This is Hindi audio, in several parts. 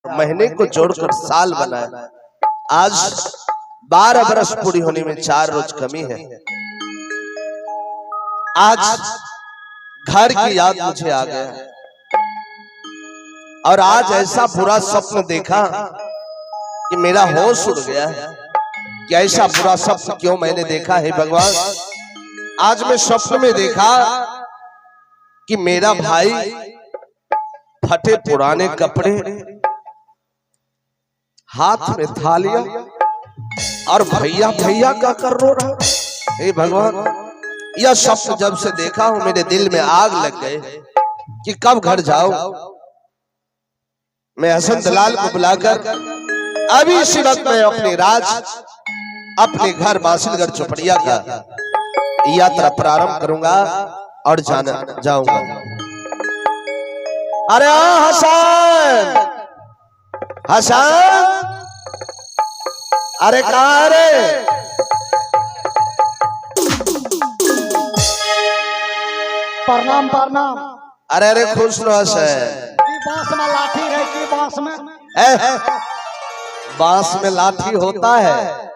महीने को जोड़कर साल बनाया। आज 12 बरस पूरी होने में 4 रोज कमी है। आज घर की याद मुझे आ गया और आज ऐसा बुरा स्वप्न देखा कि मेरा होश उड़ गया कि ऐसा बुरा स्वप्न क्यों मैंने देखा है भगवान। आज मैं स्वप्न में देखा कि मेरा भाई फटे पुराने कपड़े, हाथ में थालियां और भैया भैया का कर रो रहा। हे भगवान, यह स्वप्न जब से देखा हूं मेरे दिल में आग लग गए कि कब घर जाऊं। मैं हसन दलाल को बुलाकर अभी इसी वक्त मैं अपने घर बासिलगढ़ चौपड़िया का यात्रा प्रारंभ करूंगा और जाऊंगा। अरे हसन, हसन, अरे कहाँ रे? प्रणाम प्रणाम। अरे अरे खुश रहो है। बांस में लाठी है कि बांस में बांस में लाठी होता है,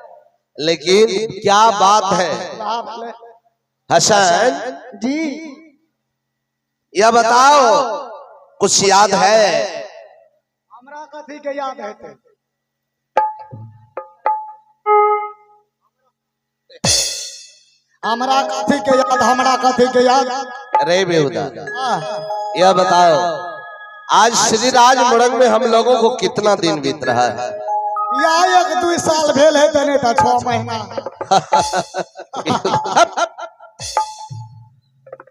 लेकिन क्या बात है हसन जी, यह बताओ कुछ याद है? हमरा कथी के याद है? हमरा कथी के याद? हमरा कथी के याद? रे बेहुदा, यह बताओ आज श्री राज मुड़ंग में हम लोगों को कितना दिन बीत रहा है? या 1-2 साल भेल है, नहीं तो 6 महीना।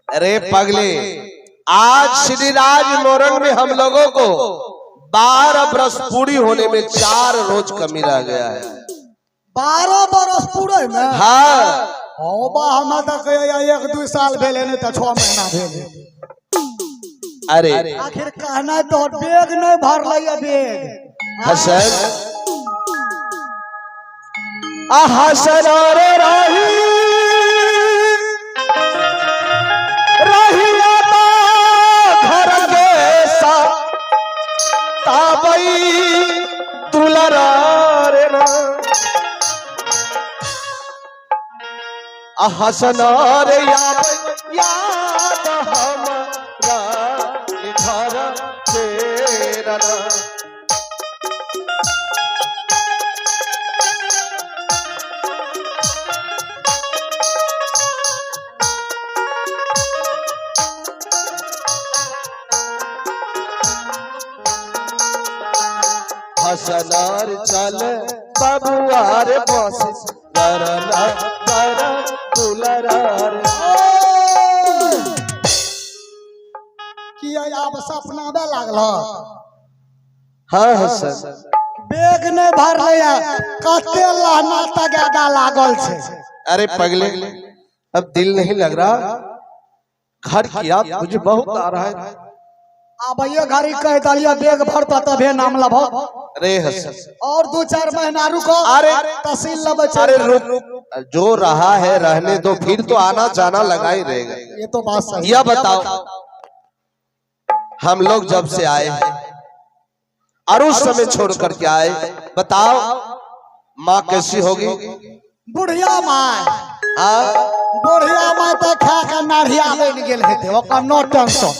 अरे पगले, आज श्री राज मुड़ंग में हम लोगों को 12 बरस पूरी होने में 4 रोज कमी रह गया है। 12 बरस पूरे में? हाँ। हमें तो 1-2 साल भेल है, नहीं तो 6 महीना भेल है। अरे आखिर कहना तो बेग नहीं भर लिया बेग। हसन, हसन रे रही घर के ताबई दुलरा रे ना। हसन रे याद हमारा घर तेरा ना। हसनार चल बबुआर बस करना कर दुलरार। किया अब सपना में लागल? हाँ हसन, बेग नहीं भर लिया, कते लहना तगादा लागल छे। अरे पगले, अब दिल नहीं लग रहा। घर की याद मुझे बहुत आ रहा है। अब ये घड़ी कह दिया बेग भरता तबे नाम लभो। अरे हसन, और 2-4 महीना रुको। अरे तहसील लब। अरे रुक, जो रहा है रहने दो, फिर तो आना जाना लगा ही रहेगा। ये तो बात सही। यह बताओ, हम लोग जब से आए और उस समय छोड़ करके आए, बताओ माँ कैसी होगी? बुढ़िया माँ, हाँ? बुढ़िया माँ तो खा के नारिया बन गेल हेते, ओकर नो टेंशन।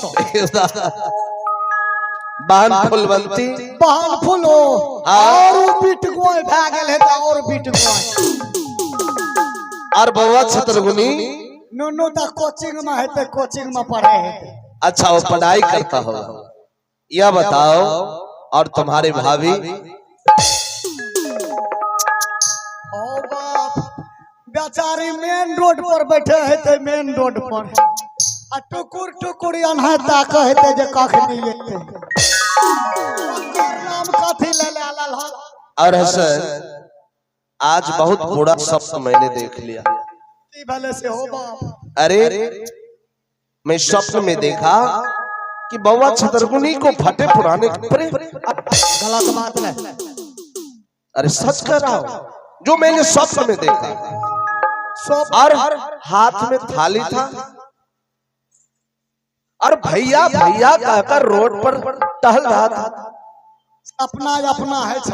बहन फुलवंती, बहन फुलो और बीट गोय भा गेल हेते, और बीट गोय। और बउआ छतरगुनी नुनू तो कोचिंग में हेते, कोचिंग में पढ़े हेते। अच्छा, वो पढ़ाई करता हो। यह बताओ, और तुम्हारी भाभी? ओ बाप, बेचारी मेन रोड पर बैठे हेते, मेन रोड पर आ टुकुर टुकुर अनहता कहते जे कखनी लेते। नाम कथी ले लाल हो? और हसन, आज बहुत बुरा स्वप्न मैंने देख लिया। की भले से हो बाप? अरे मैं स्वप्न में देखा कि बउआ छतरगुनी को फटे पुराने कपड़े। गलत बात नहीं। अरे सच कह रहा हूं, जो मैंने स्वप्न में देखा। और हाथ में थाली था और भैया भैया कहकर रोड पर टहल रहा था। अपना अपना है छ।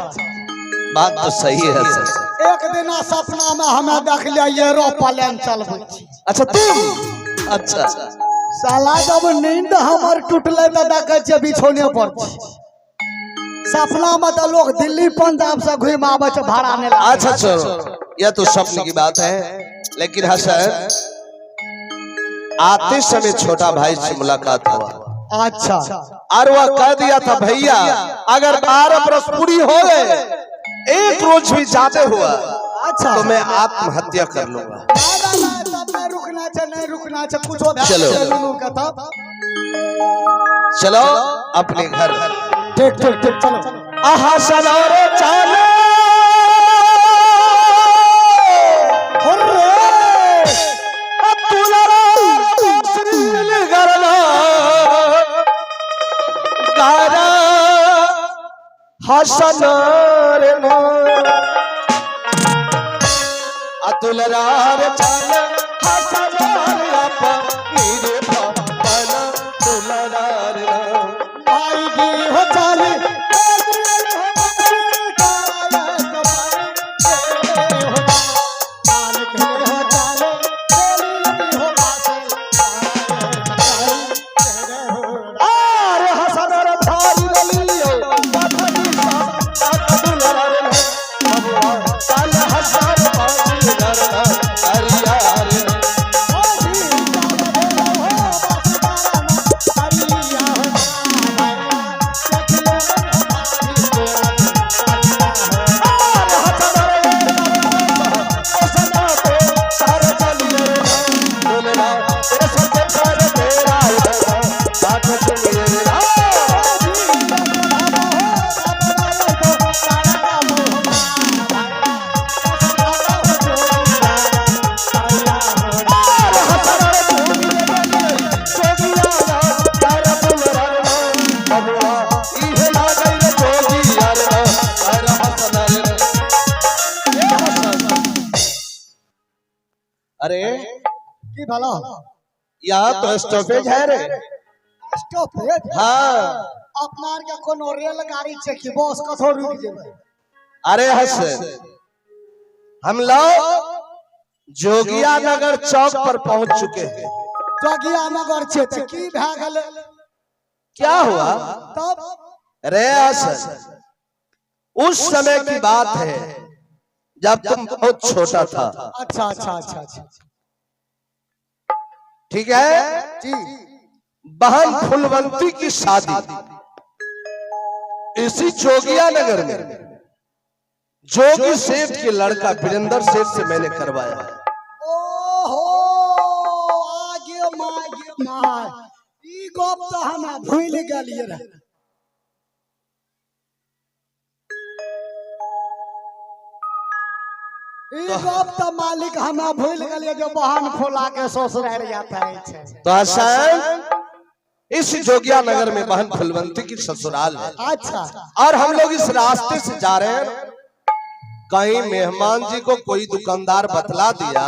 बात तो सही है सर। एक दिन सपना में हमें देख लिया एरोप्लेन चलबै छी। अच्छा तुम, अच्छा साला जब नींद हमर टूटले तो देखे छे बिछौने पर छी। सपना में तो लोग दिल्ली पंजाब से घूम आवे छे भाड़ा ने। अच्छा छोड़ो, यह तो स्वप्न की बात है। लेकिन हसन, आते समय छोटा भाई से मुलाकात हुआ। अच्छा, और वह कह दिया था भैया अगर 12 बरस पूरी हो गए, एक रोज भी ज्यादा हुआ, अच्छा तो मैं आत्महत्या कर लूंगा। नहीं रुकना चाहिए, नहीं रुकना चाहिए, कुछ चलो चलो अपने घर। ठीक ठीक ठीक चलो। आहा सनारे चाले हसनार अतुलरार चल हसनार नीरे भवन तुलरार भाई गी हो चले अरे की भला यहाँ तो स्टॉपेज है रे। स्टॉपेज? हाँ। अपना के कोनो रेलगाड़ी छे कि बस कथो रुक जेबे? अरे हसन, हम लोग जोगिया नगर चौक पर पहुंच चुके हैं। जोगिया नगर छे त की भा गेल? क्या हुआ? तब रे हसन, उस समय की बात है जब तुम बहुत छोटा था। अच्छा अच्छा अच्छा अच्छा ठीक है जी। बहन फुलवंती की शादी इसी जोगिया नगर में जोगी सेठ के लड़का वीरेंद्र सेठ से मैंने करवाया। ओहो आगे माय ई गप तो हम भूल गेलिए रे। ई गप तो मालिक हम भूल गेलिए जो बहन फुला के ससुराल जाता है। तो हसन, इस जोगिया नगर में बहन फुलवंती की ससुराल है। अच्छा। और हम लोग इस रास्ते से जा रहे हैं। कहीं मेहमान जी को कोई दुकानदार बतला दिया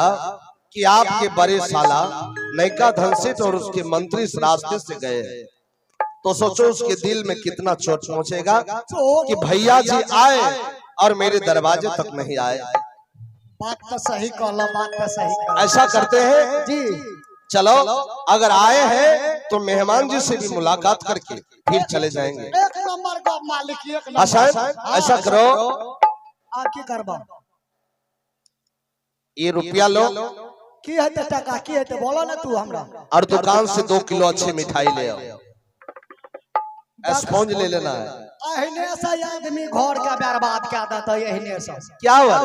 कि आपके बड़े साला नैका धनसेठ और उसके मंत्री इस रास्ते से गए, तो सोचो उसके दिल में कितना चोट पहुंचेगा कि भैया जी आए और मेरे दरवाजे तक नहीं आए। बात तो सही कहला, बात तो सही कहला। ऐसा करते हैं जी, चलो अगर आए हैं तो मेहमान जी से भी मुलाकात करके फिर चले जाएंगे। एक नंबर का मालिक, एक नंबर। अच्छा ऐसा करो, आ की करबा? ये रुपया लो की है ते टका, की है ते बोलो ना तू हमरा। और दुकान से 2 किलो अच्छी मिठाई ले आओ। स्पॉन्ज ले लेना है। अहिने से आदमी घर का बर्बाद कर देता है। अहिने से क्या हुआ?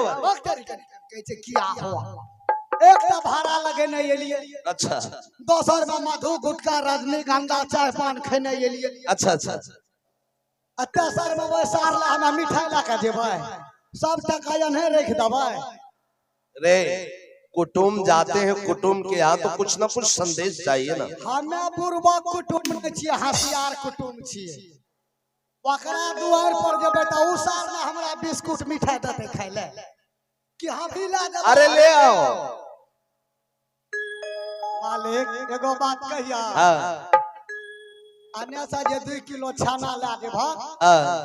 कहते क्या हुआ? एक तो भाड़ा लगेने एलिए। अच्छा। दोसर में मधु गुटखा रजनीगंधा चाय पान खेने एलिए। अच्छा अच्छा। तेसर में वो सार ला हमें मिठाई ला के देबै, सब टका यहीं रख देबै। रे कुटुम जाते हैं, कुटुम के यहाँ तो कुछ ना कुछ संदेश चाहिए ना। हमें बुरबा कुटुम नहीं छिए, होशियार कुटुम छिए। ओकरा दुआर पर जेबै त उ सार में हमरा बिस्कुट मिठाई देते खाइ ले कि हम भी ला देबै। अरे ले आओ। मालिक एगो बात कहिया, हाँ अन्य से जे 2 किलो छाना ला देबा हाँ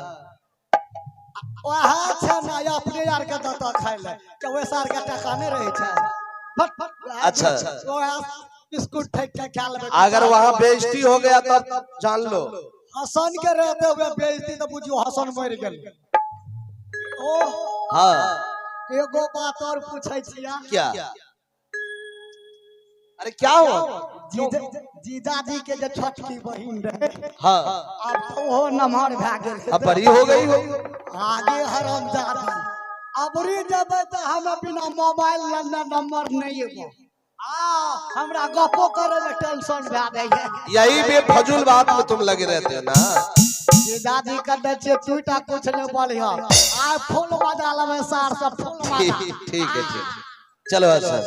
वहाँ छै ना अपने यार के दता खाय ले के वैसा यार के टका नहीं रहे छै अच्छा। बिस्कुट फेंक के खा लेबे अगर वहाँ बेइज्जती हो गया तब जान लो। हसन के रहते हुए बेइज्जती तो बुझियो हसन मर गेल। ओ हाँ एगो बात और पूछै छिया क्या? अरे क्या हुआ? जीजाजी के जो छोटकी बहिन रहे हाँ अब तो वो नमहर भए गेल अब बड़ी हो गई हो। आगे हरामजादी अबरी जब तो हम बिना मोबाइल नंबर नहीं एगो हमरा गपो करे में टेंशन भए जाए है। यही बेफजूल बात में तुम लगे रहते हो ना। जीजाजी कहते छे तूटा कुछ नहीं बढ़िया आ फूल बजा लवे सार सब फूल बजा। ठीक है चलो अच्छा।